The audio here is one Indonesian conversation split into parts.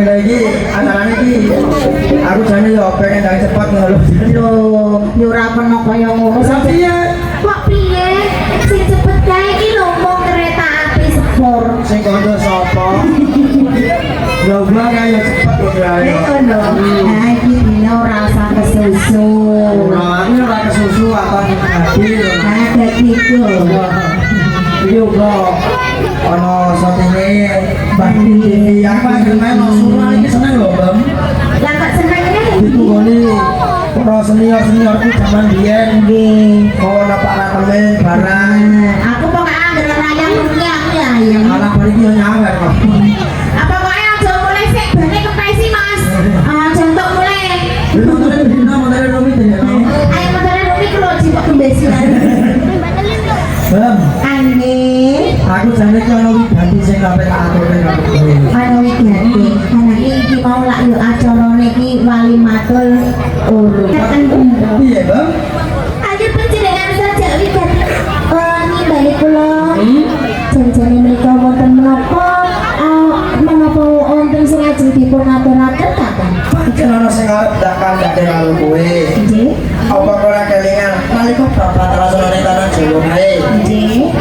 lagi acarane iki aku jane yo pengen gawe cepet ngono lho. Yo ora kena kaya ngono. Piye? Kok piye? Sing cepet kae iki lho mung kereta api sepur. Sing kondo sapa? Yo gua kaya cepet kok ae. Ngono. Nah iki dina ora usah kesusu. Ora ora kesusu apa hati. Nah dadi iku. Yo kok ana satene bandi apa main suara iki seneng lho, Bang. Lah kok seneng iki? Ditungoni para senior-senior ku jaman biyen nggih. Kok napak-napake barang. Aku pokoke anggere rayang mriki aku ya ayam. Malah mriki yo nyawer kok. Apa pokoke aja mulai sik bane kepesi Mas. Aja entuk mulai. Montare Rumi ya. Ayo montare Rumi karo jipok kembesian. Bang, Ane, aku jane ki ana ganti sing kabeh tak aturne karo kowe. ana wigati. Anak iki mau lak yo acarane iki wali matul urut. Piye, Bang? Ayo panjenengan saja wigati. Nimbali kula. Janjane menika wonten menapa? Menapa wonten sing ajeng dipun aturaken kakang? Pancen ana sing arep dak kandhake karo kowe. Nggih. Apa ora kelingan nalika babat rasulane tanah Jawa kae. Nggih.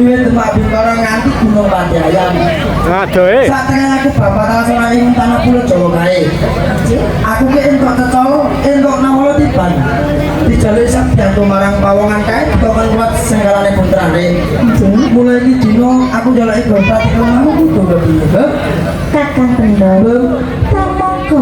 Wiwit Demak Bintoro nganti Gunung Pandhayan. Aduh, Satengen aku babat rasulane ing tanah Pulo Jawa kae. Aku ki entuk kecol, entuk nawala tiban. Dijaluk sabyanto marang pawongan kae dikon kuat senggalane putrane. Mulai iki dina aku njaluk babat iku mau kudu piye, Bang? Kakang Pendoro. Tamangka.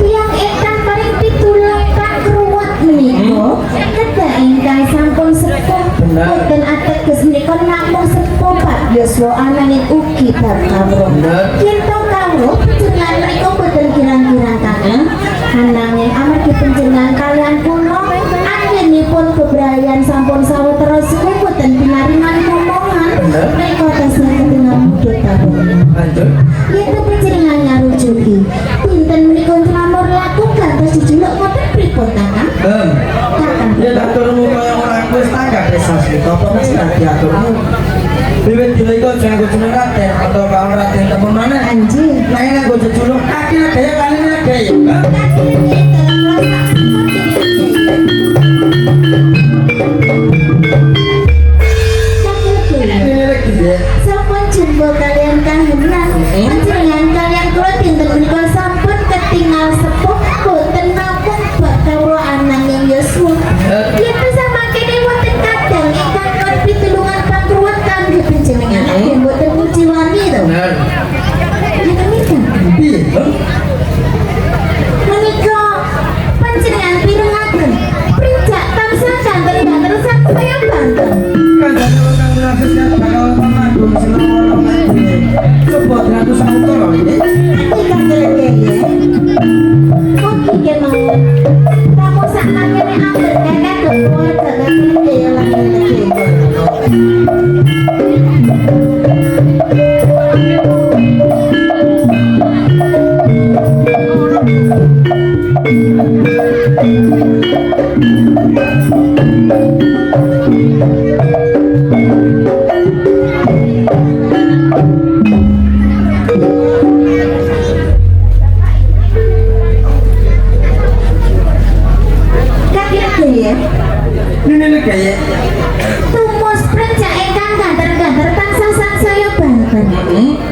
Tiyang ingkang paring pitulung kangruwat menika kedah ingkang sampun sepuh. Bener. Boten ateges menika namung sepuh Pak Yuswa ananging ugi kawruh. Bener. Yen to kawruh panjenengan menika boten kirang-kirang kakang. Ananging amargi panjenengan kalian kula anggenipun bebrayan sampun sawetara suku boten pinaringan momongan. Bener. Menika tasih ketingal mudhut kawruh. Lanjut. Yen panjenengan ngarujuki dinten menika nlamur laku gantos dijuluk ngoten pripun kakang? Bang, Kakang. ya tak turunmu kaya ora wis tanggap desa sik apa wis tak diaturmu. Wiwit dina iku aja nggo jeneng Raden atau kawan Raden temen maneh. Anjir. Nek nggo jejuluk kaki dhewe kaline dhewe, Bang. Ini lagi ya. Sampun jumbo kalian kahanan. Panjenengan kalian kula dinten menika sampun ketingal sepuh boten namung bab kawula ananging Yuswa. Yen sama kene wonten kadang ingkang kon pitulungan pangruwat kangge panjenengan yen boten muji wani to. Bener. Ngeten iki. Piye, Bang? Menika panjenengan pirungaken prinjak tansah kanten-kanten sangsaya banten. Kandhane wong kang ngraseskan bakal pamandun selawara ngene. Coba 100 sautara iki. Iki kangen ya. Kok iki mau? Kamu sak mangkene ambil kakak keluar jaga iki ya lagi. Ya. Ini lagi ya. Tumus prenjak ingkang ganter-ganter tansah sangsaya banten.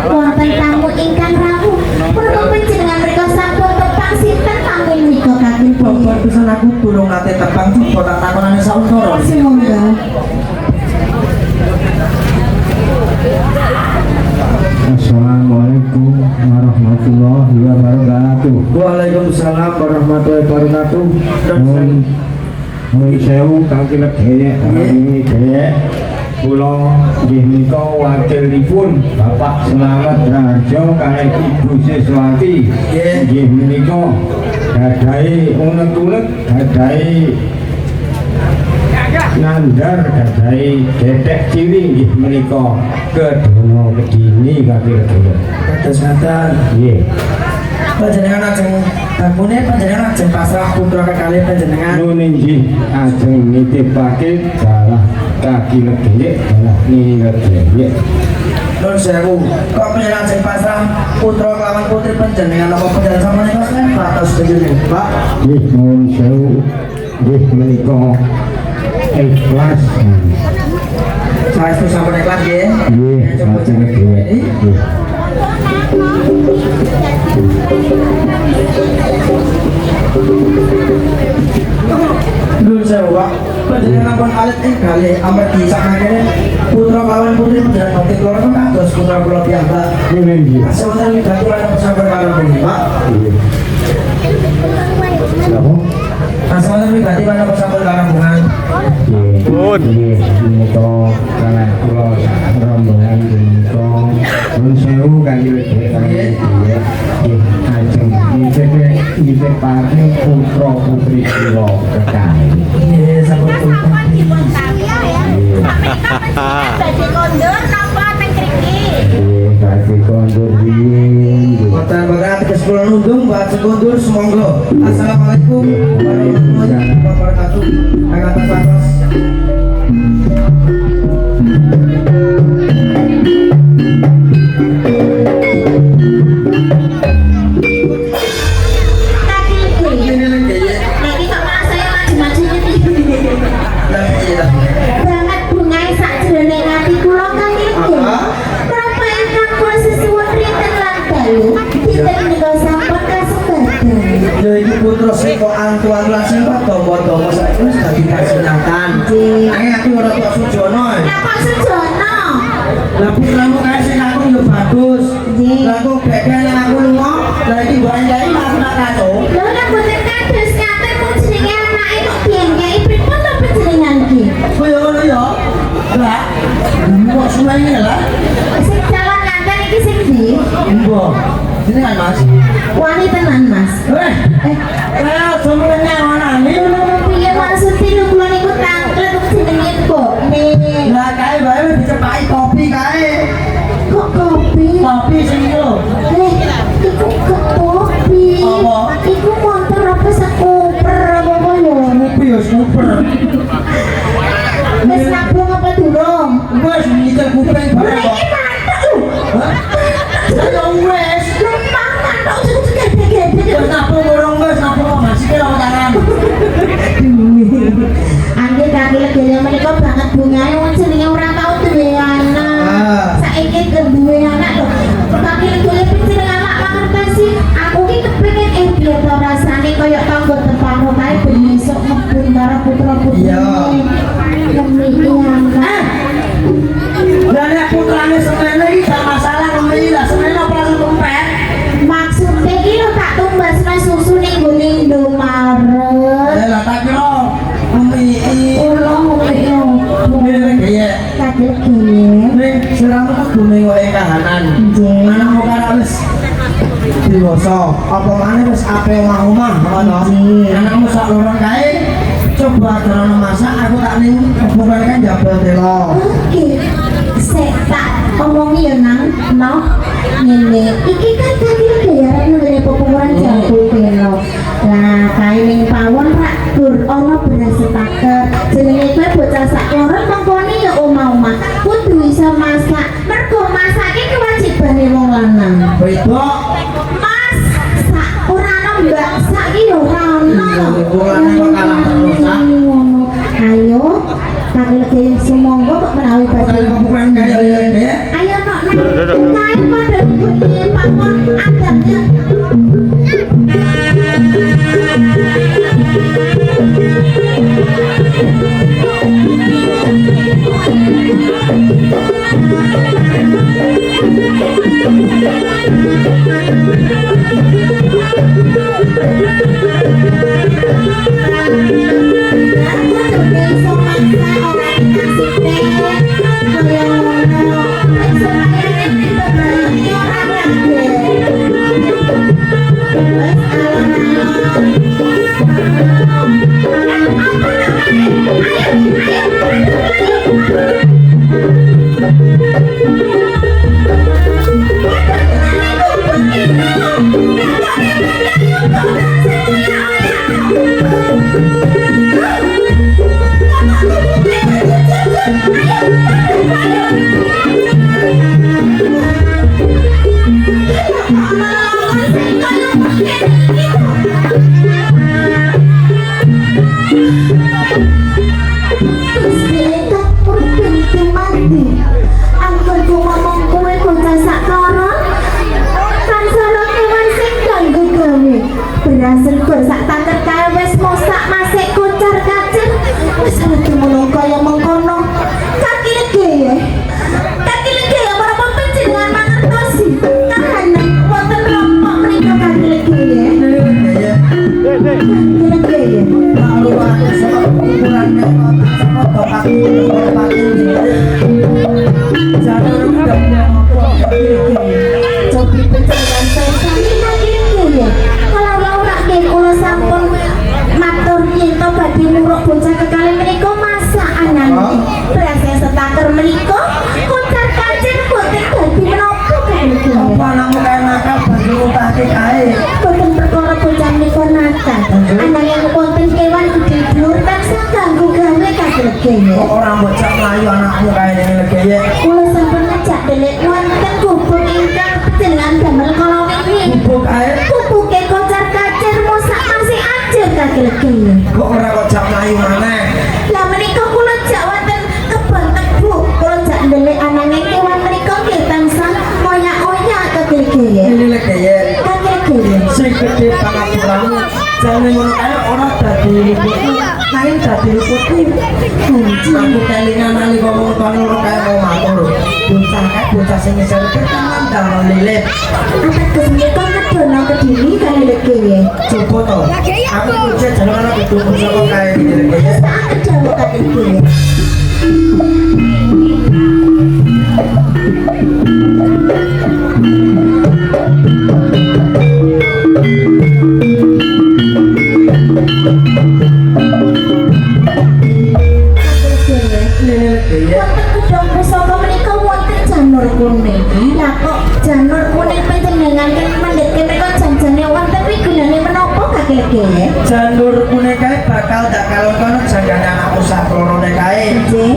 Wonten tamu ingkang rawuh. Punapa panjenengan mriku sampun tepang sinten tamu menika kakang Bapak pisan aku durung nate tepang coba tak takonane sauntara. Semoga. Assalamualaikum warahmatullahi wabarakatuh. Waalaikumsalam warahmatullahi wabarakatuh. Nuwun sewu kangge legene ini daya kula nggih menika wakilipun Bapak Slamet Raharjo kalih Ibu Siswati. Nggih menika gadahi unek-unek gadahi nandar gadahi dedek cilik nggih menika kedono kedini kangge legene. Kados-kados. Nggih. Panjenengan ajeng bakune panjenengan ajeng pasrah putra kekalih panjenengan. Nuwun inggih ajeng nitipake dalah kaki legene dalah nini legene. Nun sewu, kok penyeran sing pasrah putra kelawan putri panjenengan apa panjenengan sama nih kan batas begini, Pak. Nggih nuwun sewu. Nggih menika ikhlas. Saya itu sampai kelas ya. Nggih saking dhewe. Nggih. Nun sewu, Pak. Panjenengan pun alit kali amargi sakmene putra kelawan putri panjenengan bakti keluarga kan kados putra kula piyambak. Nggih. Sebentar ini ganti pada sampai kalian begini, Pak. Nggih. Napa? Sebentar ini ganti pada sampai kalian bungan. Nggih, menika kalah kula sak rombongan menika nuwun sewu kangge dhewe kangge dhewe. Nggih, ajeng nitip paring putra putri kula kekae. Iya, sampai tuntas. Dadi kondur napa teng mriki? Nggih, kaki kondur riyin. Kota Barat ke 10 nundung buat sekundur semonggo. Assalamualaikum warahmatullahi wabarakatuh. Angkatan Patos. Kaki iki. Ini lagi ya. Lagi sama saya maju-maju iki. Lagi ya. Banget bungae sak jroning ati kula kaki iki. Apa? Napa ingkang kula sesuwun rinten lan dalu. Kita menika sampun kasebadan. Ya iki putra sing kok antu-antuan sing kok tombo-tombo saiki wis dadi kasenatan. Angin aku ora tok sujono. Napa sejono? Lah putramu kae sing aku yo bagus. Nggih. Lah kok beken aku lunga, lah iki mbok endahi mas nak kato. Lho nek boten kados ngaten mung jenenge anake kok diengkei pripun to panjenengan iki? Koyo ngono ya. Lah, mbok suwene lah. Sing calon nganten iki sing ndi? Mbok. Ini kan Mas. Wani tenan, Mas. Kaya semuanya orang ini. Lho piye maksudnya lho kula niku tangklet kok jenenge kok. Lah kae bae dicepaki kopi kae. Kok kopi? Kopi sing iki lho. Iku kok kopi. Apa? Iku motor apa sakuper apa lho? Kopi ya super. Wis nabung apa durung? Wes nyetel kuping Lha bareng kok. iki mantep lho. Hah? Saya wes. Lempang mantuk sing gede-gede. Wes nabung urung wes nabung masih kira tangan. Angge kaki legene menika banget bungae wong jenenge ora tau duwe anak. Saiki duwe anak lho. Kaki legene pincir anak mangertesi. Aku ki kepengin piye to rasane kaya tanggo teparo kae ben esuk mebun karo putra-putri. Iya. Demi anak. Lah nek putrane semene iki gak masalah ngene lah semene apa langsung tumpet. Maksudnya iki lho tak tumbasno susu ning gone Indomaret. Lah tak kira umi Ulo yo. ini kayak Kaki legene. ning siramu kudu ning wae kahanan. Nggih. Anakmu kan wis dewasa, apa maneh wis ape omah-omah ngono. Nggih. Anakmu sak lorong kae coba ajaran masak aku tak ning bukan kan jabal telo. Oke, sek tak omongi ya nang, no, ngene. Iki kan tadi gaya nang popuran jago telo. Lah kae ning pawon rak dur ana beras setaker. Jenenge kowe bocah sak lorong mengkone ya omah-omah. Kudu iso masak. Mergo masake kewajibane wong lanang. Beda. Mas, sak ora ana mbak sak iki ya ora ana. Iya, ora ana kok kalah terus, Sak. Ngono. Ayo, kaki lagi semonggo kok menawi badhe. Bukan kayak ya. Ayo nok kain pada bunyi pamon adanya. Aku tuh bisa maksa orang kasih teh, kaya ngono. Kira-kira. Lalu ada sama ukurannya otak sama otak jangan udah punya Cobi pencarian saya kira-kira. Kalau Laura nggih kula sampun matur yen to badhe muruk bocah kekali menika masa anane. Berasa setaker menika koncar kacir boten dadi menapa kira-kira. apa anakmu kayak nakal bagi utake kae Boten perkara bocah menika nakal. Ananging wonten kewan gede dhuwur tansah kanggo gawe kagregene. kok orang bocah melayu anakmu kayak ini lagi ya Kula sampun ngajak delik wonten gubuk ingkang panjenengan damel kala wingi. bubuk kae Kupuke kocar kacir mosak masih aja kagregene. kok orang kok jak melayu maneh Lah menika kula jak wonten kebon tebu. Kula jak delik ananging kewan menika nggih tansah oyak-oyak kagregene. ini lagi ya Kagregene. sing gede pangapuran jangan ngono kae ora dadi liputi nanging dadi liputi aku kelingan nalika wong tuane ora kae mau matur bocah kae bocah sing isih tekan dalam lilit Apa kesemeton kedono kediri kali legene. coba to aku kucet jalan ana kudu sapa kae iki lagi ya Tak kedawa kagregene. ini lagi ya Wonten gedhong pusaka menika wonten janur kuning. Lah kok janur kuning panjenengan kan mendhet menika janjane wonten wigunane menapa kagege? janur kuning kae bakal tak kalon-kalon jagane anakku sak klorone kae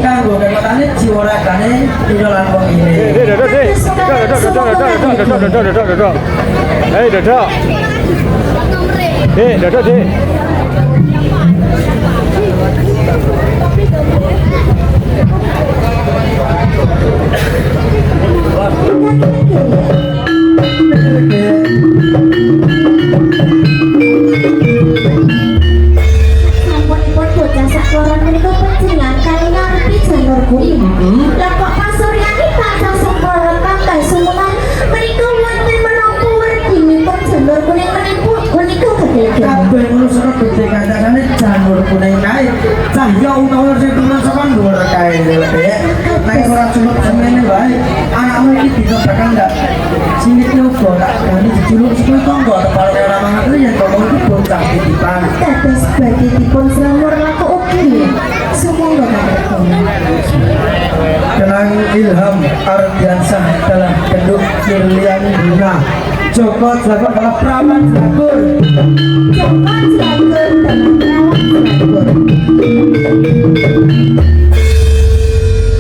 kanggo kekotane jiwa ragane dina lan wong ini Hei, Dadok. Hei, Dadok, deh. Sampunipun bocah sakloron menika panjenengan kali ngarep janur kuning. Lah kok pasuryane tansah sempurna tambah sumunan menika wonten menapa werdinipun janur kuning menika kagege. kabeh ngono saka gede kandhane janur kuning kae cahya utawa sing turun saka dhuwur kae ya nek ora cukup semene wae anakmu iki bisa bakal ndak sinitnya uga tak gani dijuluk sepuluh tonggo tepal ora mangan yen kamu iki bocah titipan Dados badhe dipun slamur laku ugi. Sumangga kagege. Kenang Ilham Ardiansah dalam bentuk Firlian Bunga Joko Jago adalah perawan Jagur Joko Jagur dan Prawan Jagur.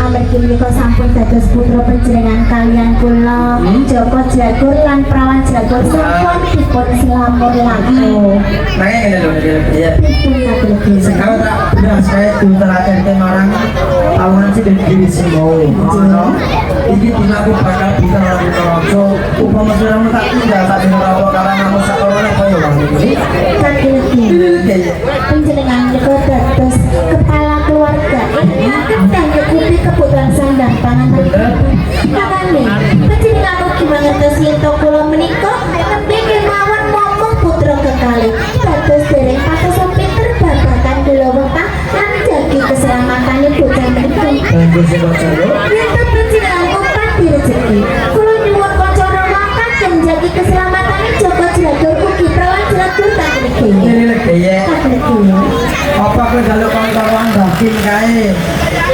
Amargi menika sampun dados putra panjenengan kaliyan kula Joko Jagur lan Prawan Jagur sampun dipun slamur laku. nanging ngene lho ya Dipun kagege. sekarang tak beras saya diutarakan ke marang awan sih dari diri sih mau ini tina aku bakal bisa lalu terlalu upama sudah tak tinggal tak tinggal apa karena kamu sakorone koyo bang ini Kagege. Panjenengan menika dados kepala keluarga ingkang kendang nyukupi kebutuhan sandang pangan. Makane panjenengan ugi mangertos yen to kula menika nembe kemawon momong putra kekali dados dereng patos pinter babagan delawetah lan jagi keselamatan bocah menika. bantu sih kok jaro Yen to panjenengan umpan direjeki kula nyuwun kanca rawakan dan jagi keselamatan Joko Jagur ugi Prawan Jagur kagege. ini lagi ya Kagege. apa ke jalur kawan-kawan bakin kae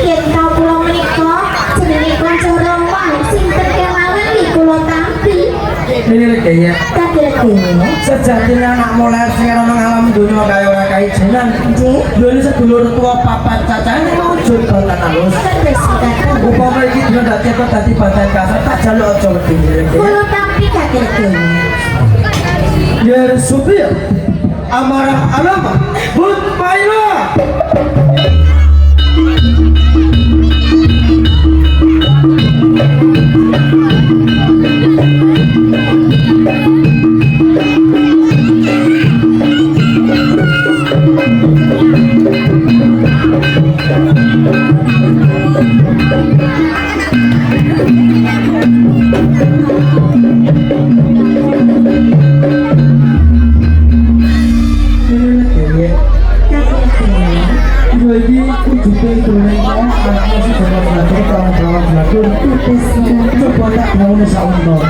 Yen tau kula menika jenenge kanca rawang sing terkemawan iki kula tampi. ini lagi ya Kagege. sejatinya anak mulai sekarang mengalami dunia kaya ora kaya jenan Nggih. dulu sedulur tua papat cacane wujud banget halus Terus kata upama iki dina dadi kok dadi badan kasar tak jaluk aja wedi kula tampi kagege. ya supir amarah alama but maila naon sa uno.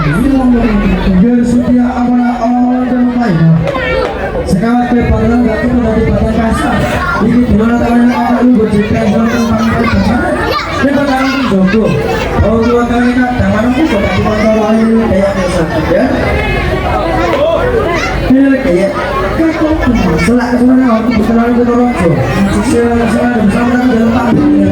Biar setia amal-amal dan lain. Sekarang pe padahal gak itu dari batang kasar. Ini gimana tangan apa lu bercerita soal tentang kasar? Ini tangan itu jogo. Oh dua kali nak tangan aku kok tak kontrol lain kayak biasa ya. Ini kayak selak sebenarnya aku berkenalan ke orang tu. Saya dan sama dalam panggung.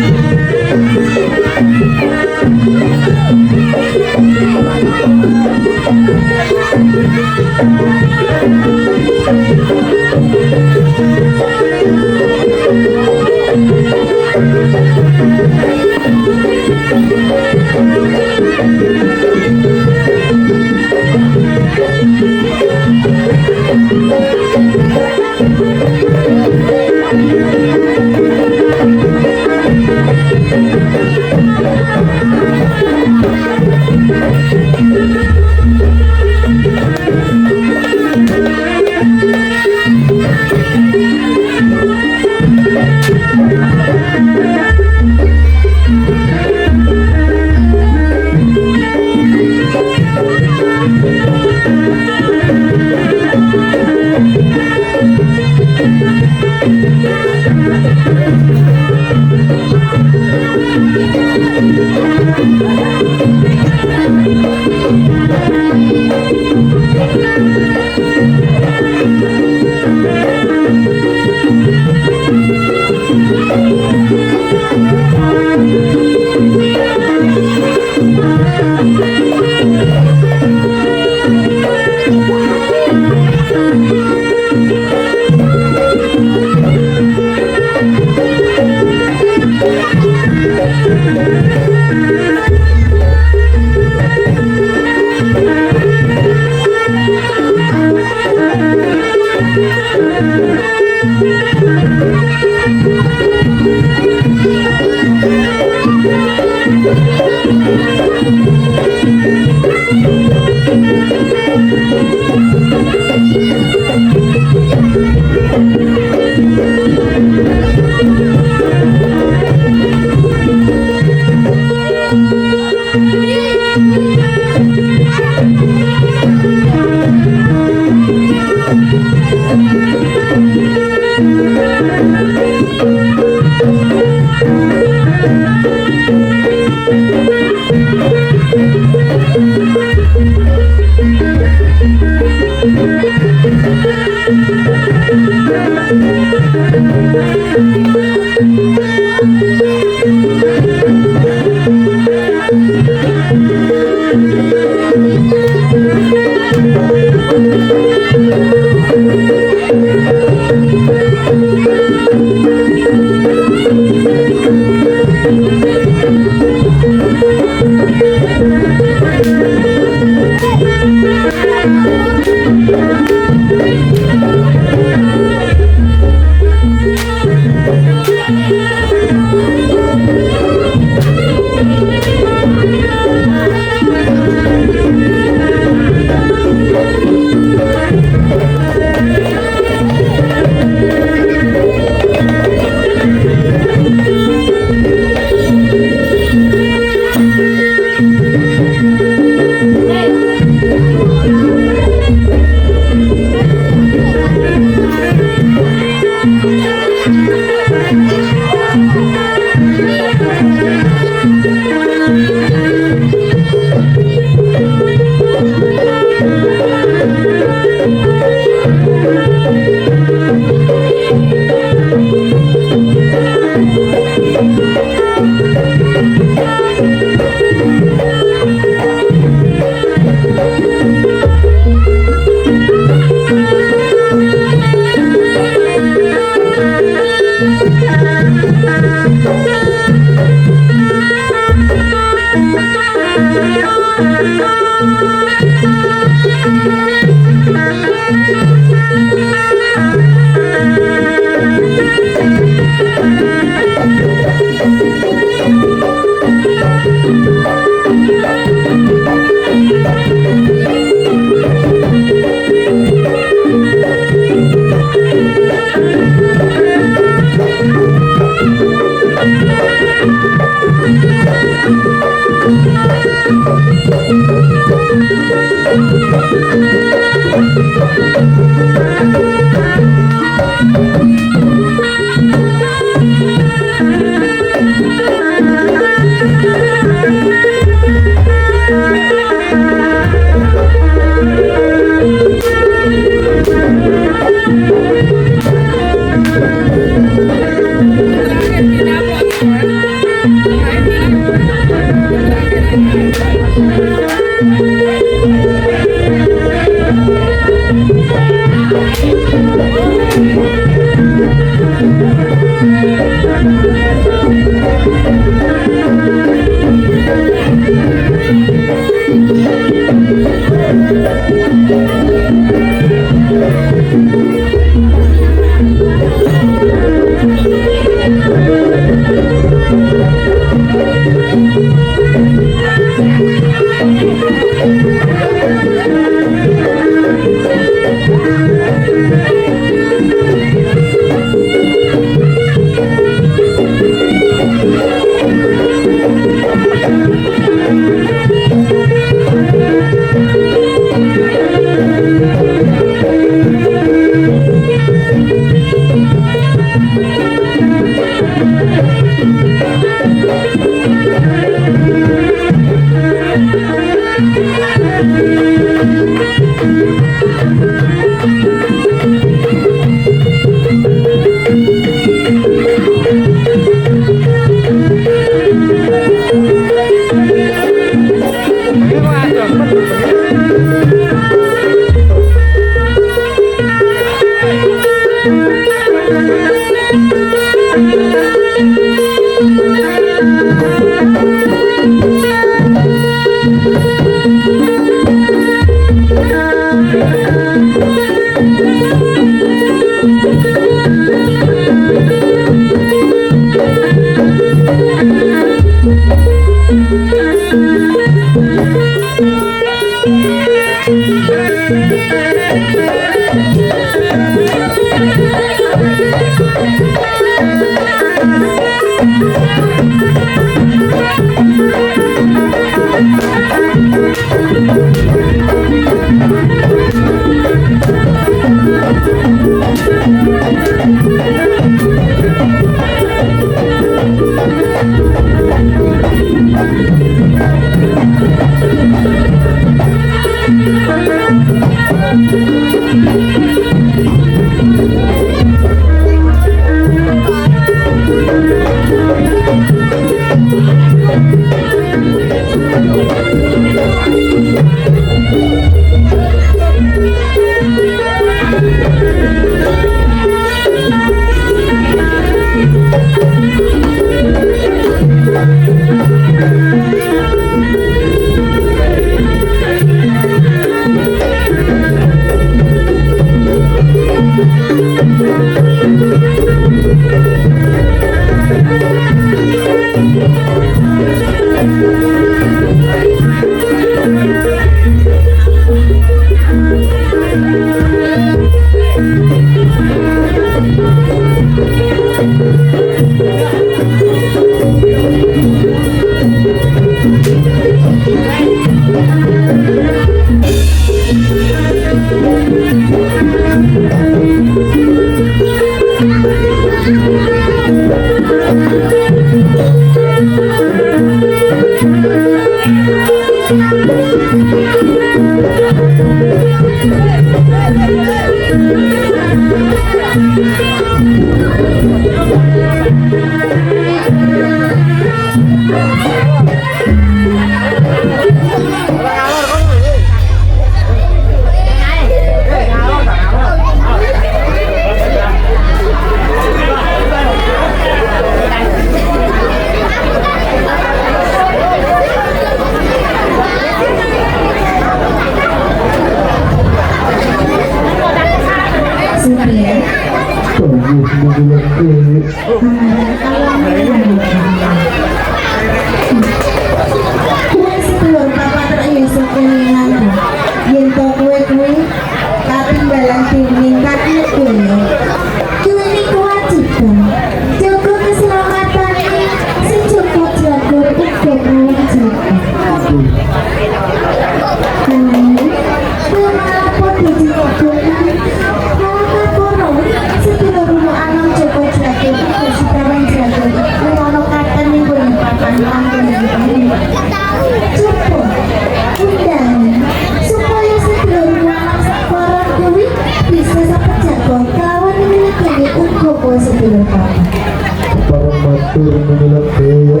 Barang matur menilai daya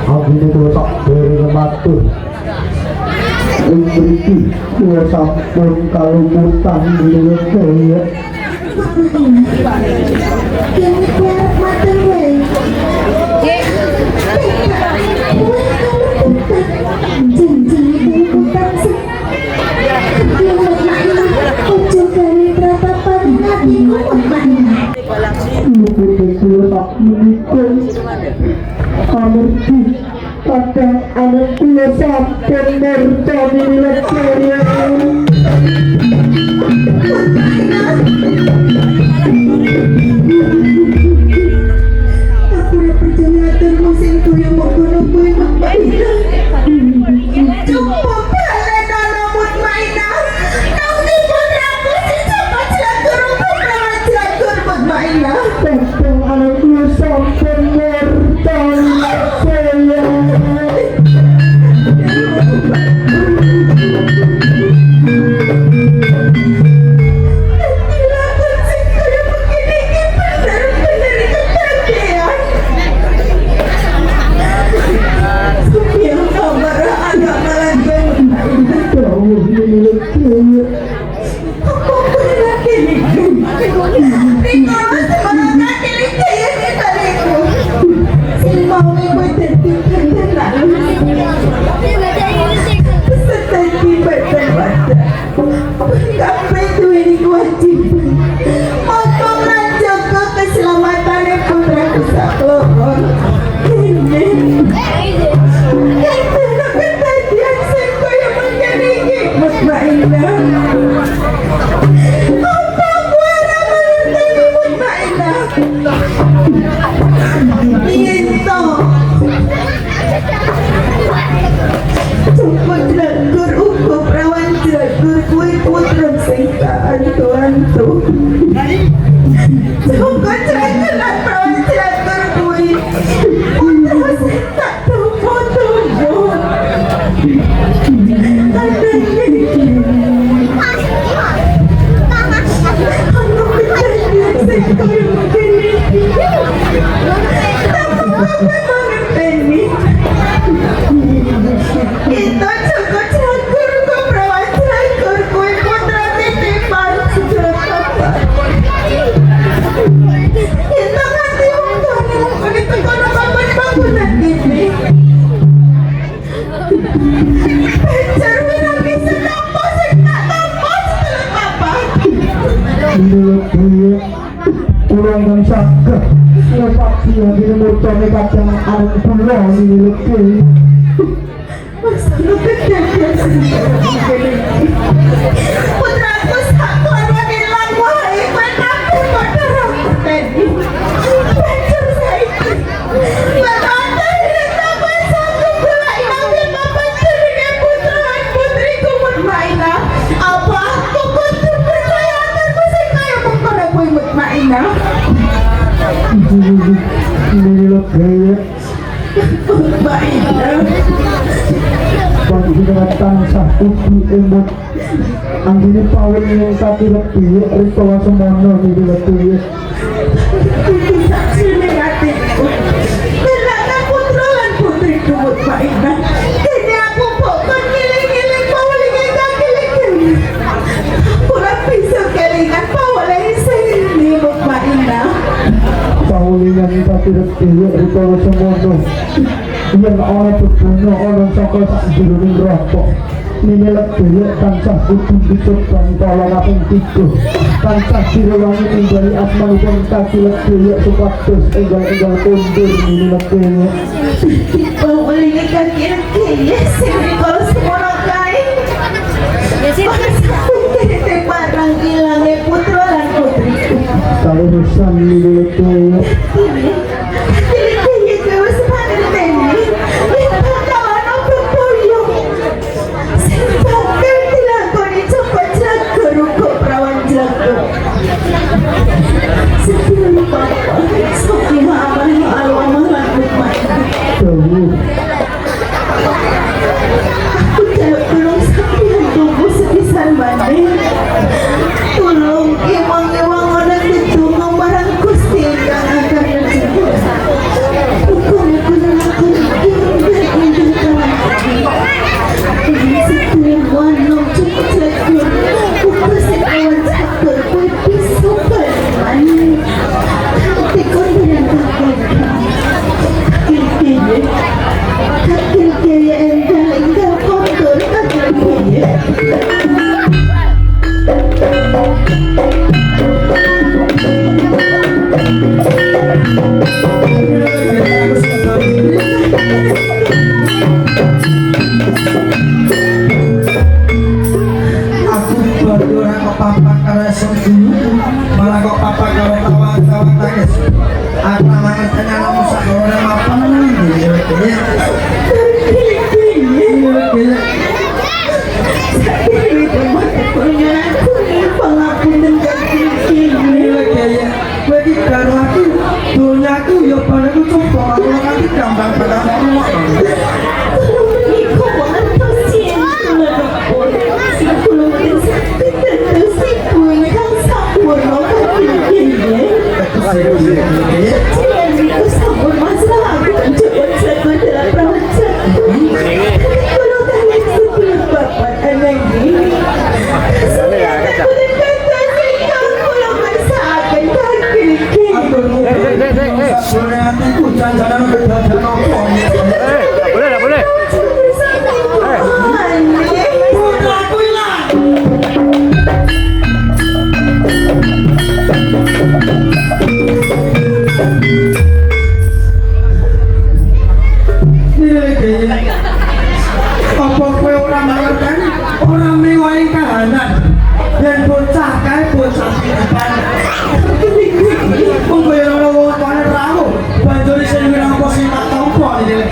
aku itu tak beri matur memiliki dua sampun kalau mutang menilai daya Yang matur anak kula sampun mertani lekaya. Aku udah perjalanan musim kaya menggunung-gunung Mutmainah. Jumpa balen anak Mutmainah. Nanti putraku si Joko Cilakur Putra Cilakur Mutmainah. Tentang anak kula sampun mertani lekaya. Kurang dan sakit lepas dia di motor kacang anak pulau ini lebih putraku satu ada di langwai menampil pada Teddy pencur saiki berkata aku sanggup belai nanti bapak curiga putraan putriku Mutmainah apa aku kutu percaya akanku sekaya mengkonaku Mutmainah ini lebih Mutmainah bagi dengan tansah uji emot anggini pawin yang satu lebih ritual semono ini lebih saksi negatifku kenapa putra dan putriku Mutmainah kini aku bukan giling-giling pawalingan kaki-giling kurang bisa kelingan pawalingan sendiri Mutmainah pawin yang satu lebih ritual semono yang orang berbunuh orang sokol tak julurin rokok ini lebih tansah uji hidup dan tolong apun tiga tansah direwangi menjadi asmanipun kaki lebih supados enggal-enggal kundur ini lebih pawalingan kaki-giling sendiri kalau semua kain mungkin barang hilangnya putra dan putriku kalau urusan ini lebih Tolong iwang-iwang orang itu barang Gusti yang akan rezeki Aku namanya tanya kamu sakore mapan iya. Kowe iki karo aku dunyaku ya padaku coba aku nanti gampang pada rumah. Nggak boleh. Apa kowe ora mangerteni ora mewahi kahanan yen bocah kae bocah depan wong kowe ora wong panen rawo banjur sing ora apa sing tak tampa iki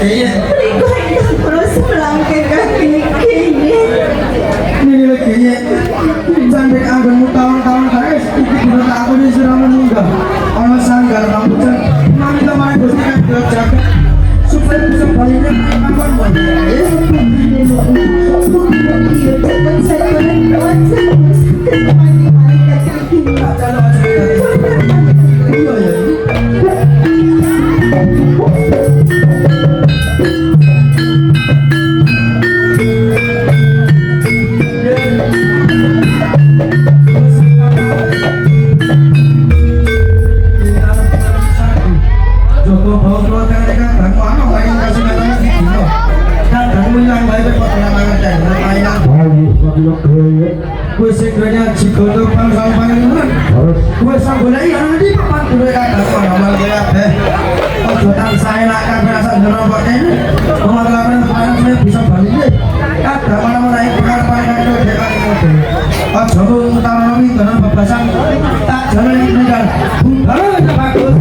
sampai anggonmu tahun-tahun kae iki kudu tak aku wis ora menunggah ana sanggar rambutan mami kemarin Gusti kan jaga supaya bisa baliknya kapan Joko bawa keluar kan dan mana main kasih katanya di dino dan punya baik pada mangan dan mainan gue sebenarnya jigoto bangsa pangeran gue sanggulai yang di papan gue kata amal gue deh ojotan saya nak kan berasa ngerobot ini pemakaman kemarin saya bisa balik deh ada mana-mana yang perkara-perkara itu dekat itu ojo utama nabi dengan bebasan tak jalan ini kan bagus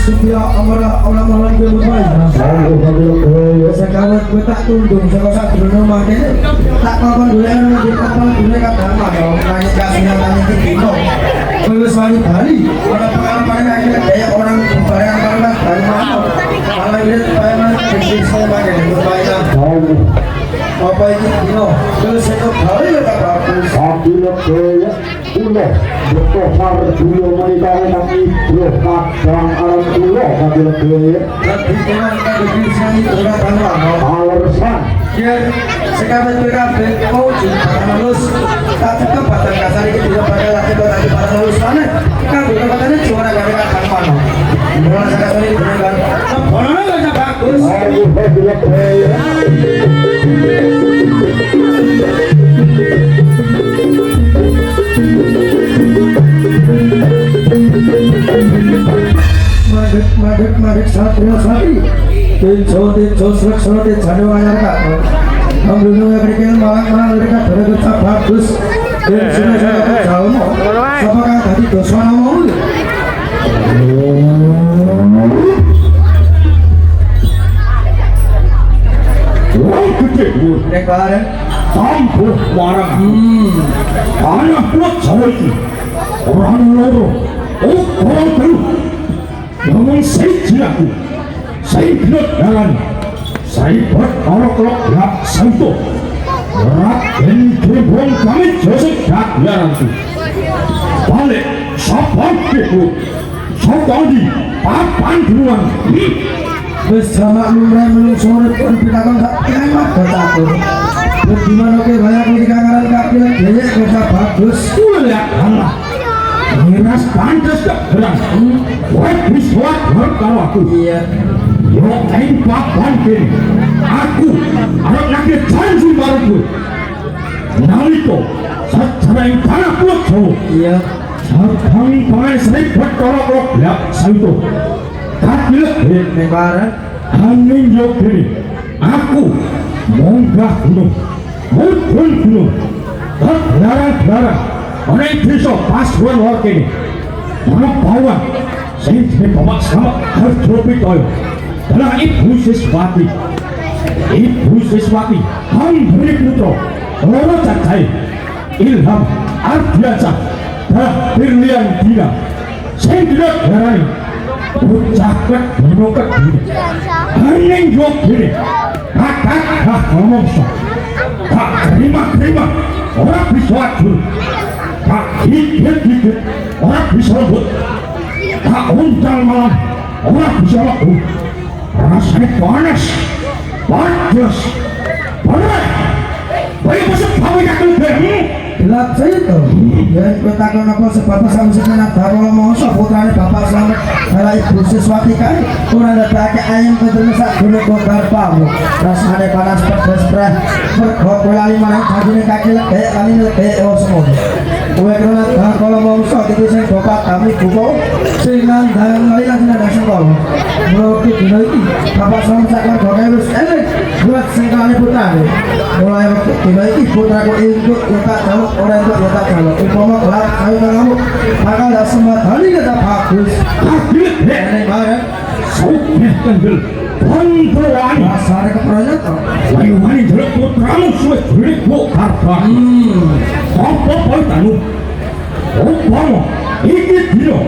setia orang-orang yang berbaik sekarang gue tak tundung sekolah rumah ini tak kapan dulu yang di kapal dulu kata apa dong nanya kasihnya nanya di Dino gue selalu Bali ada pengalaman yang kayak orang barang karena dari mana malah lihat bayangan kecil saya pakai berbaik apa ini Dino terus itu Bali ya tak bagus ulah bertohar dulu menikah kami kadang alam ulah kami lebih tapi jangan kita bisa itu alasan biar sekarang PKB mau juga lulus tak cukup batas kasar itu tidak pada lagi tadi para lulus mana kan bukan katanya juara gak ada kan mana mulai kasar itu dengan bolanya nggak bagus Madet satria sari Tinso serak jadwa nyarkat Ambilnya kerikil malang mereka berdekat bagus dan sudah jauh apakah tadi dosa namun kemarin campur barang anak buat saya itu orang loro orang baru namun saya tidak jalan saya berkorok hak santo rakyat kebun kami josek hak nanti balik sabar keku saudari papan duluan bersama lumrah sore pun kita kan tak enak bertaku bagaimana ke banyak pendidikan kaki lagi kerja bagus lihat Allah miras pantas tak keras buat biswat berkau aku iya yo ain papan kini aku anak lagi janji baruku nalito saing tanah pulut Jawa. Iya. Sabang pangan sering bertolak-tolak belak salto. Kakilah Nebaran. angin jauh ini. Aku munggah gunung, mudun gunung, berlarang-larang. Orang desa Pasuruan luar kini. Mana bawang, saya tidak bawa sama Harjo Pitoyo. Dalam Ibu Siswati. Ibu Siswati, Hambri Putra, Loro Cakai, Ilham, Ardiaca, dan Brilian Dina. Saya tidak berani. Ucapkan menukat diri. Angin jauh kini. Kakak ngomong sok. Tak terima orang bisa atur. Tak dikit orang bisa rebut. Tak uncal malam orang bisa laku. Rasanya panas, panas. Baik masuk bawa kakak berani. Gelap saya tuh. Ya, kita takon apa sebab sama sebenarnya kalau mau putrane Bapak Slamet adalah Ibu Siswati kan. Kurang ada pakai ayam ketermesak dulu kobar pamu. Rasanya panas pedas berat. Berkok lali mana kaki kaki kayak kali kayak semua. Kue karena kalau mau itu saya bapak kami buku sehingga dalam kali lagi ada sekolah. Mulai dino ini Bapak Slamet saklar kau harus buat singkali putrane. Mulai waktu dino ini putraku ikut tak tahu orang itu tak tahu. Umpama kelak ayo kamu maka tidak semua kali kita bagus. Ini barang Sopnya kendel, bantuan. dasar keperangan. Wani-wani jelek putramu suwe jelek bokar bak. Apa poitanu? Umpama iki dino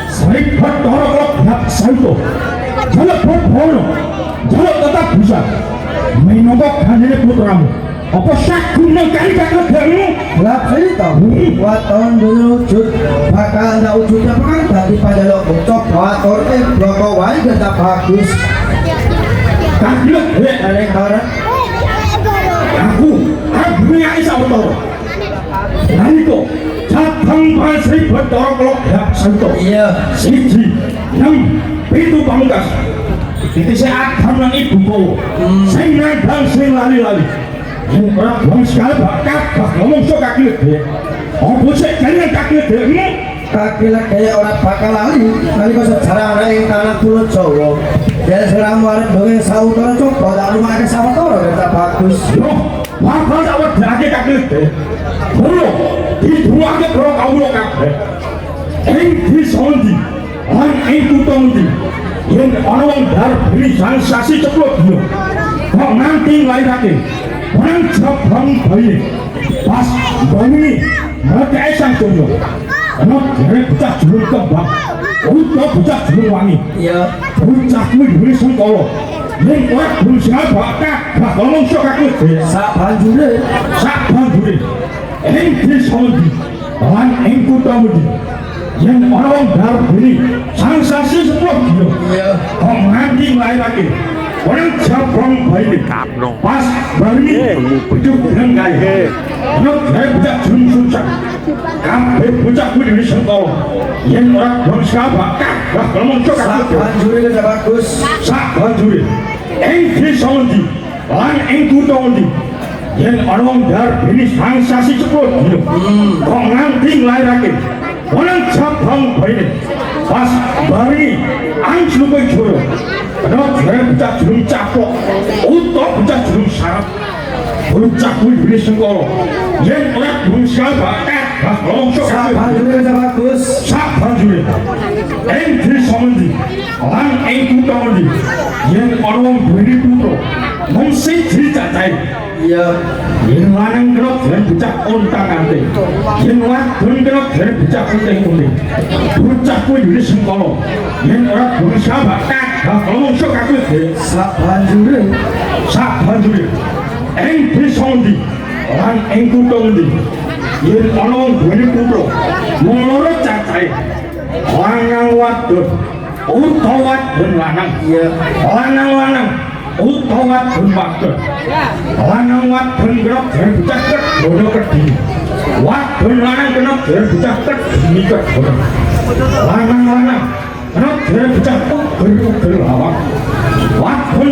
saya bertolak belak salto. Jelek bobono, jelek tetap bisa menogok kanjeng putramu. Apa sakuna kali kakak kamu? Gelap saya tahu. Buat tahun dulu wujud bakal ada wujudnya kan daripada lo bocok buat orang bloko wai kita bagus. Kaget Ini barang aku punya isa betul. Nanti Sabang Pasri bertolak belak salto. iya. Siji, 6, 7 pamungkas. Itu saya akan nang ibu kau. Saya nadang saya lali-lali. Yang orang buang sekali bakat ngomong so kaki lede. Oh bocek kalian kaki lede. Kaki lah kayak orang bakal lali kau sejarah orang yang tanah pulau Jawa. Dia serang waret doi sautor coba tak rumah ke sautor kita bagus. Yo, bakal tak berlagi kaki lede. Dulu di dua ke pro kau lo kaki. Di sondi, itu tondi. Yang orang dar beri sensasi ceplok dia. Kau nanti lain lagi. Orang Sabang bayi pas bayi mereka esang tunjuk anak dari bocah julur kembang untuk bocah julur wangi Iya. bocah kuwi diberi sengkolo yang orang belum siap bakal ngomong sok aku Sak banjure yang disondi lan yang kutamudi yang orang dar beri sensasi sepuluh dia iya. kok nganti lain lagi orang Sabang bayi pas bayi itu dengan gaya anak saya bocah jelum susah kabeh bocah kuwi dhewe sengkolo yen ora bangsa bakal ngomong sok Sak aku banjure kita bagus. sak banjure ing desa ndi lan ing kutha ndi yen ana wong dar bini sangsasi cepet dino kok nganti nglairake orang Sabang bayi pas bari anjluke joro ana jare bocah jelum capok utawa bocah jelum sarap bocah kuwi dhewe sengkolo yen ora bangsa bakal ngomong sok Sak aku banjure kita bagus. sak banjure ing desa ndi lan ing kutha ndi yen ana wong duweni putra mung siji cacahe Iya. yen lanang kena jan bocah ontang-anting yen wadon kena jan bocah kunting-kunting bocah kuwi dhewe sengkala yen ora bangsa bakal ngomong sok aku Sak banjure. sak banjure ing desa ndi lan ing kutha ndi yen ana wong duweni putra mung loro cacahe lanang wadon utawa wadon lanang Iya. lanang utawa wadon wadon lanang wadon kena jan bocah kedhono kedhi wadon lanang kena jan bocah kedhi kedhono lanang kena jan bocah ugel awak wadon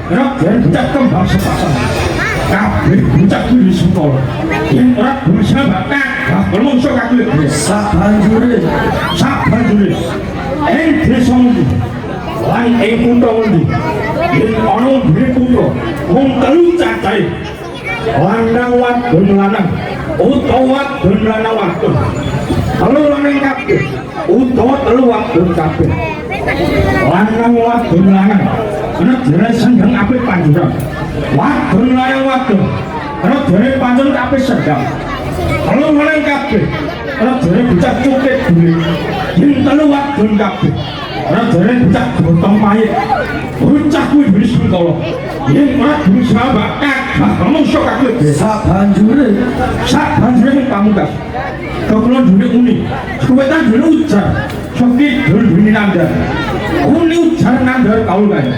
kena jan bocah kembang sepasang kabeh bocah kuwi sengkala yen ora bisa bakal menungso kakek sabanjure ing desa ngendi lan ing kutha ngendi yen ana dhewe putra mung telu cacahe lanang wadon lanang utawa wadon lanang wadon telu lanang kabeh utawa telu wadon kabeh lanang wadon lanang ana jere sendang apik panjuran wadon lanang wadon ana jere panjuran apik sendang telu lanang kabeh ana jere bocah cukit duwe yen telu wadon kabeh ana jere bocah gotong mayit bocah kuwi wis sengkala yen ora bisa bakak menungso kakek sabanjure ning pamungkas kepulauan dunia uni kewetan dunia ujar sakit dunia nandar uni ujar nandar kaul kaya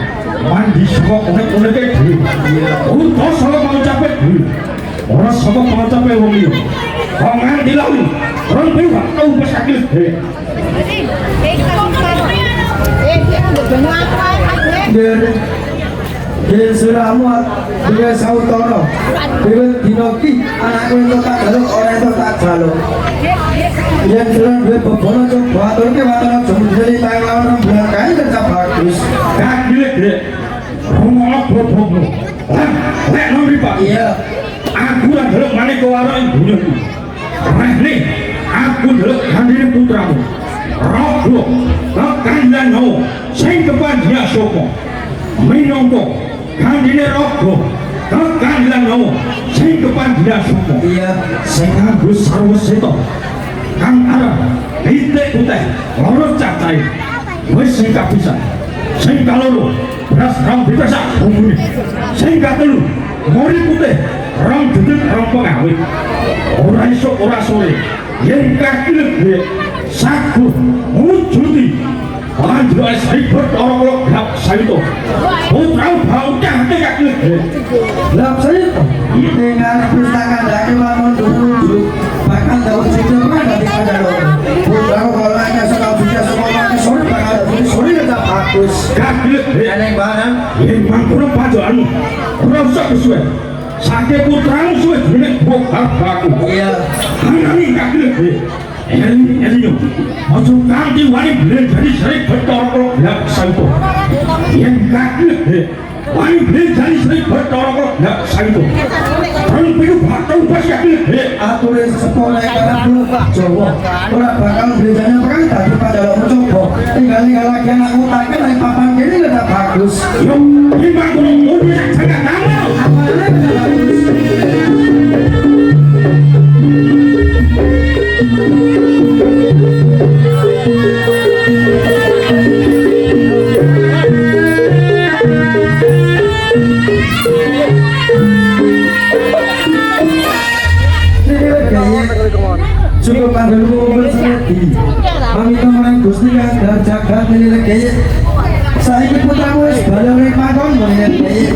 mandi saka unek-uneke dhewe uta saka pangucape dhewe ora saka pangucape wong liya kok nganti lalu rong piwak tau wis akil dhewe Dia suramu dia sautara dia dinoki anakku itu tak jaluk orang itu tak jaluk yang jelas dia bebono coba aturke watono jom jadi tayang lawan bulan kain tetap bagus gak gile ngomong bobo lek nomri pak iya aku lah jaluk manik ke warna yang dunia nih aku jaluk handiri putramu rogo kekandang nyawa sing kepanjia soko minongko kandine rogo kekandang nyawa sing kepanjia soko iya sing nganggo sarwa seto kang arep pitik putih loro cacai wis sing kapisan sing kaloro beras rong bisa bumbune sing katelu mori putih rong dedek rong pengawit ora iso ora sore yen kaki lebih sagu mujudi lanjut es ribet orang-orang gelap sayuto putra baunya kaki lebih gelap sayuto dengan pustaka dari wangun dulu bahkan daun sidomnya dari padaro putra kalau hanya sekal bisa semuanya sore bakal sore tetap bagus kaki lebih aneh banget yang mangkurang pajoanmu rasa kesuai sakit putramu suwe jenek bokal baku iya hanani kaki lebih Elinyo, ojo kanthi wani blen jadi sering bertorok gelap sayuto yang kaki lebih wani blen jadi sering bertorok gelap sayuto rong piyu batang pas kaki lebih aturin sekolah karena belum Jawa orang bakal belajarnya perang tadi pada lo mencoba tinggal lagi anak utangnya dari papan kiri udah bagus yuk gimana kurang mudah jaga tangan cukup panggil mobil seperti kami kemarin gusti yang jaga milik gaya saya ikut putramu sebagai orang pakon milik gaya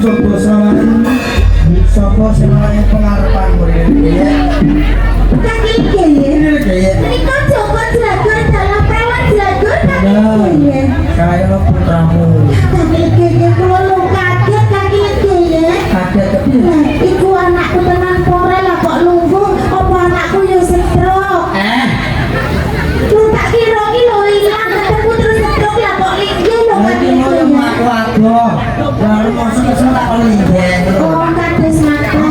coba sama semuanya pengharapan Kaki gaya menikah Joko Jelagur dalam perawan Jelagur kaki gaya kayak lo putramu kaki gaya kalau lu kaget kaki gaya kaget tapi iku anakku tenang pore lah kok nunggu apa anakku yang stroke lu tak kira ini lo hilang ketemu terus stroke lah kok linggih lo kaki gaya lalu masuk ke sana kalau oh kades maka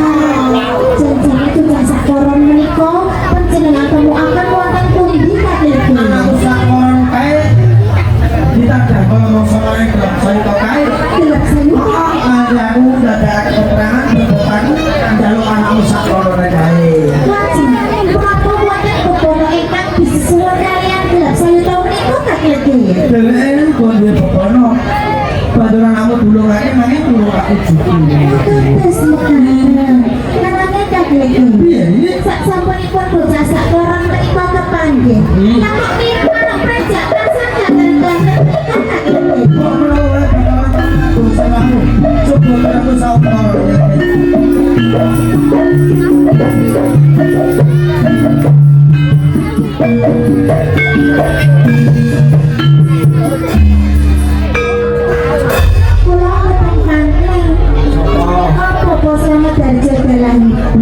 jangan itu jasa koron menikah penjenengan kamu akan wonten pundi kaki gaya aku sakoran kayak kita dah kalau mau soalnya gelap saya kok kayak gelap sayur aku udah ada keterangan berkotaku jalur anakmu sakoran kayak wajib berapa wonten beberapa ingkang bisuwun kalian gelap sayur tahun itu kaki gaya Delen kok dia bekono. Paduran kamu dulu lagi mana dulu aku cuci. terus makanan anaknya kaki gaya Iya, ini sak sampunipun bocah sak koran menika kepanggih. Namun niku anak prajak tansah ganteng-ganteng menika kok menawa aku salahmu. Coba aku sabar. kula mboten mangkling. Apa bosane dari jagalan ibu.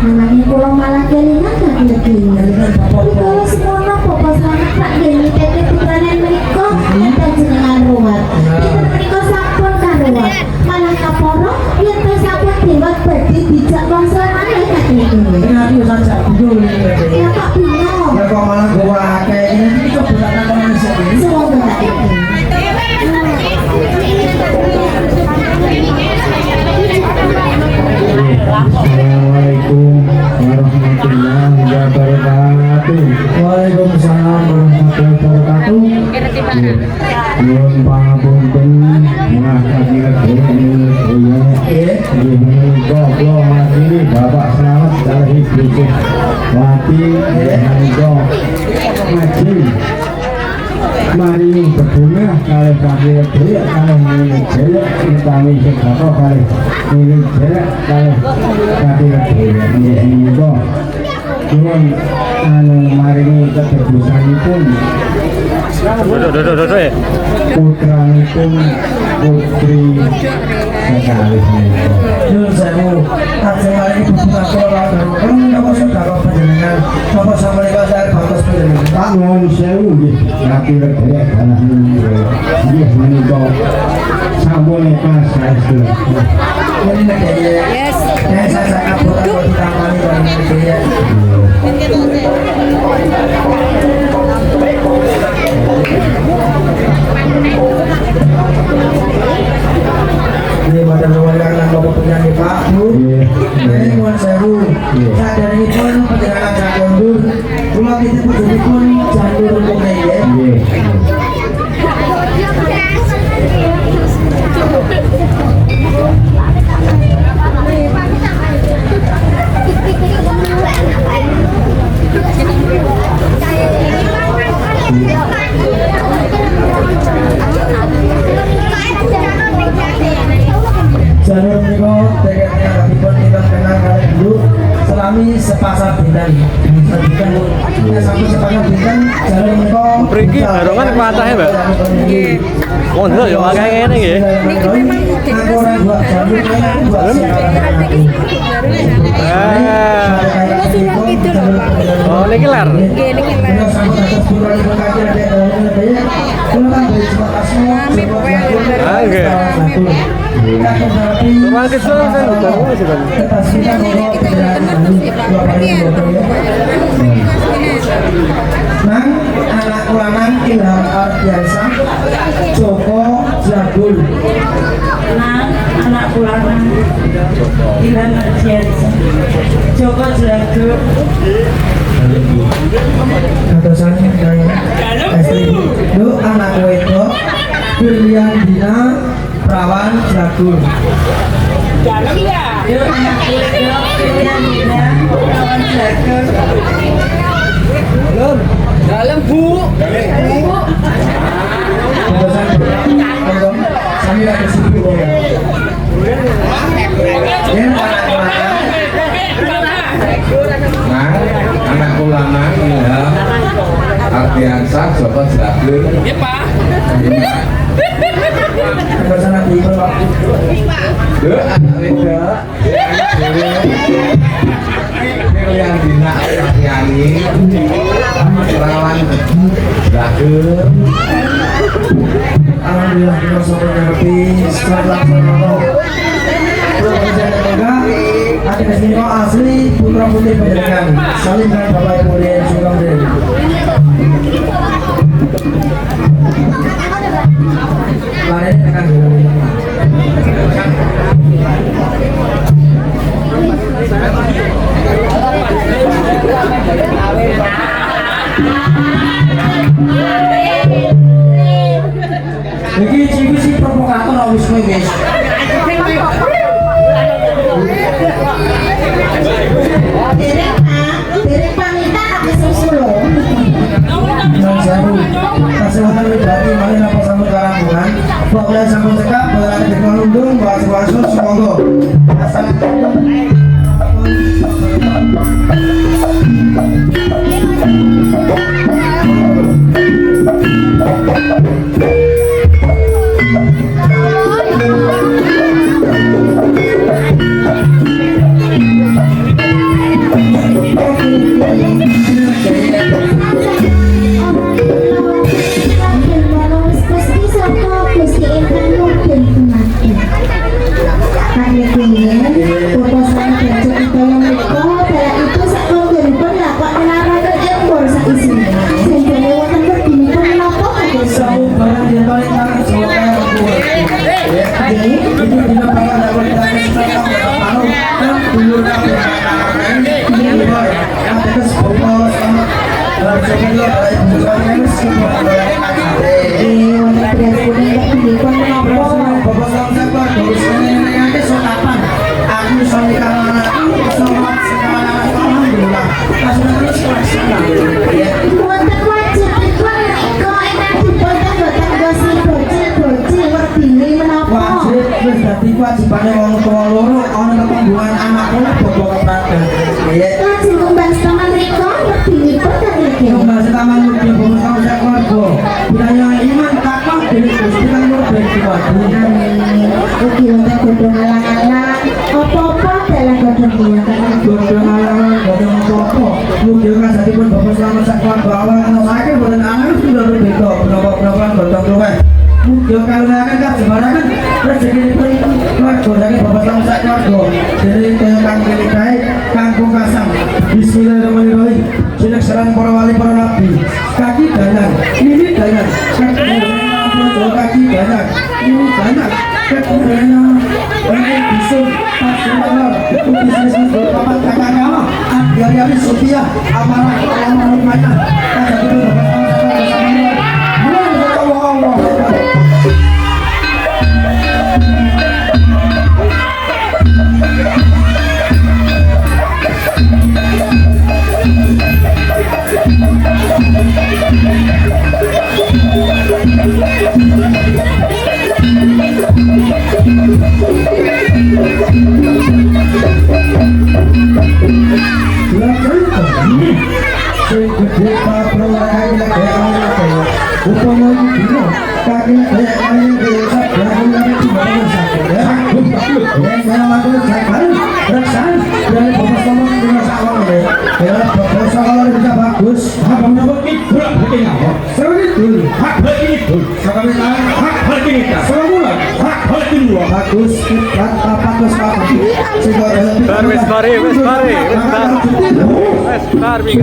Namanya kula malah kelingan kaki-kaki. Iku semono apa sangat tak dene tete putrane menika enten jenengan ruwat. Pinten menika sampun karuwat. Malah kaporo yen to sampun dewat badhe dijak wangsa maneh kaki-kaki. Ini aku saja dulu ini. Ya kok bingung. Ya kok malah gua kayak ini kok bukan teman sendiri. Semoga tak itu. Assalamualaikum warahmatullahi wabarakatuh. Waalaikumsalam warahmatullahi wabarakatuh. Nuwun pangapunten ngakaki sedaya Iya. menika kula makili Bapak Slamet kalih Ibu Wati menika ngaji mari berbunga kalih kaki dhewe kalih milik dhewe utami sedekah kalih milik dhewe kalih kaki dhewe menika nyuwun maringi ketebusanipun putranipun putri sekalih menika. Nyuwun sewu. Ajeng mari buka kula karo napa sedekah panjenengan. Napa sampeyan saya bagus panjenengan. Pak nuwun sewu nggih, kaki dhewe kalih nggih menika sampun pas saestu. Ini negara. Yes. Saya sangat butuh ditangani dengan negara. Ini pada mewakilkan Bapak penyanyi Pak Bu. Ini Nuwun Sewu. Sadaripun perjalanan sak kondur, kula titip pun jandur kene ya. Jalur menika dekatnya rapipun kita kenal kali dulu selami sepasar bintan. Sampai sepasar bintan jalur menika Mriki barongan kuatahnya, Mbak. Mondok ya akeh ngene nggih. Aku ora buat jalur aku buat Oh, niki lar. Ruang kecil kan dibangun sih kan. Nang anak lanang Ilham Ardiansa Joko Jagul. Nang anak pulangan Ilham Ardiansa Joko Jagul. Katosan Lu anak wedok Brilian Dina Prawan Jagul. Yuk anak wedok pilihan Dina Prawan Jagul. Dalam Bu. Katosan Sami lagi sibuk ya. Ya anak Nah, anak ulama Ilham Ardiansa Joko Jagul. Iya Pak. katosan lagi Pak. Duh, anak wedok. Pilihan Dina Aryani Prawan Jagul. Alhamdulillah kita sampai ngerti setelah selama ada kesini kok asli putra putri penjaringan saling dengan bapak ibu yang suka berdiri lari tekan dulu Iki ciku si provokator harus guys. wonten beras kuning kok punika menapa? Bapak sampeyan kok terus ngene sok kapan? Aku iso nikah anakku, iso sekolah alhamdulillah. Terus sana. Ya. Wonten wajib ikut kok enak diboten boten gosip bocil-bocil werdine menapa? Wajib wis dadi kewajibane wong tua loro ana ketembungan anakku bobo kepraten. Ya. Lajeng kembang sama mriko werdinipun kali iki. Kembali taman muda bobo sampeyan keluarga. Budaya iman takwa dening Gusti kang murben keluarga. Ugi wonten godhong alang-alang apa-apa dalam godhong kula Godhong alang godhong apa? Mugi kasatipun Bapak selamat sak keluarga awal anake boten anak sudah berbeda berapa godhong luweh. Mugi kalungan kasebaraken rezekinipun keluarga saking Bapak selamat sak keluarga. Dene kang kene kae kanggo kasang. Bismillahirrahmanirrahim. Sineksaran para wali para nabi. Kaki dalan, ini dalan. Kaki dalan, ini dalan. Kemudian bisul pasal bisnis bapak kakaknya Adyari Sophia amarah amarah mana kata itu bagus Wis mari.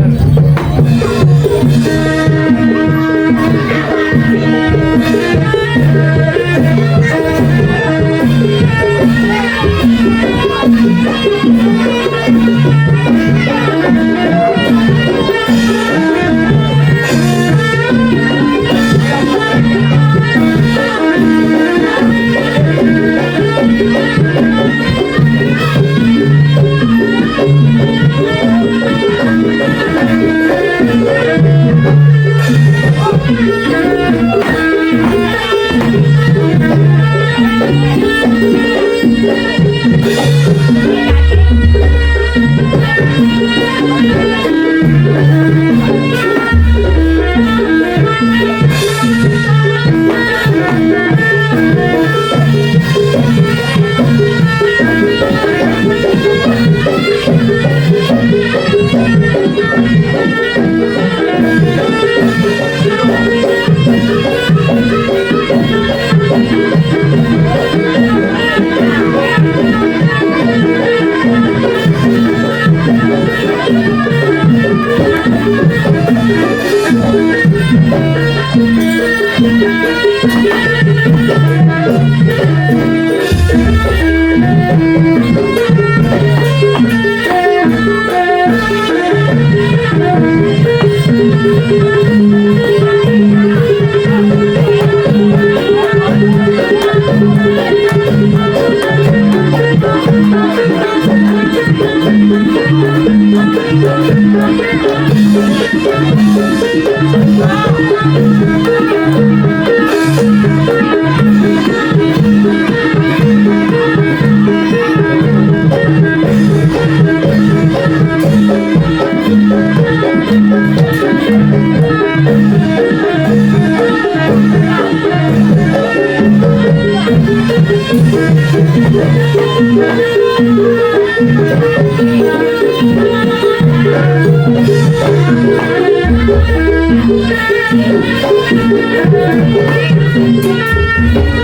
Thank you.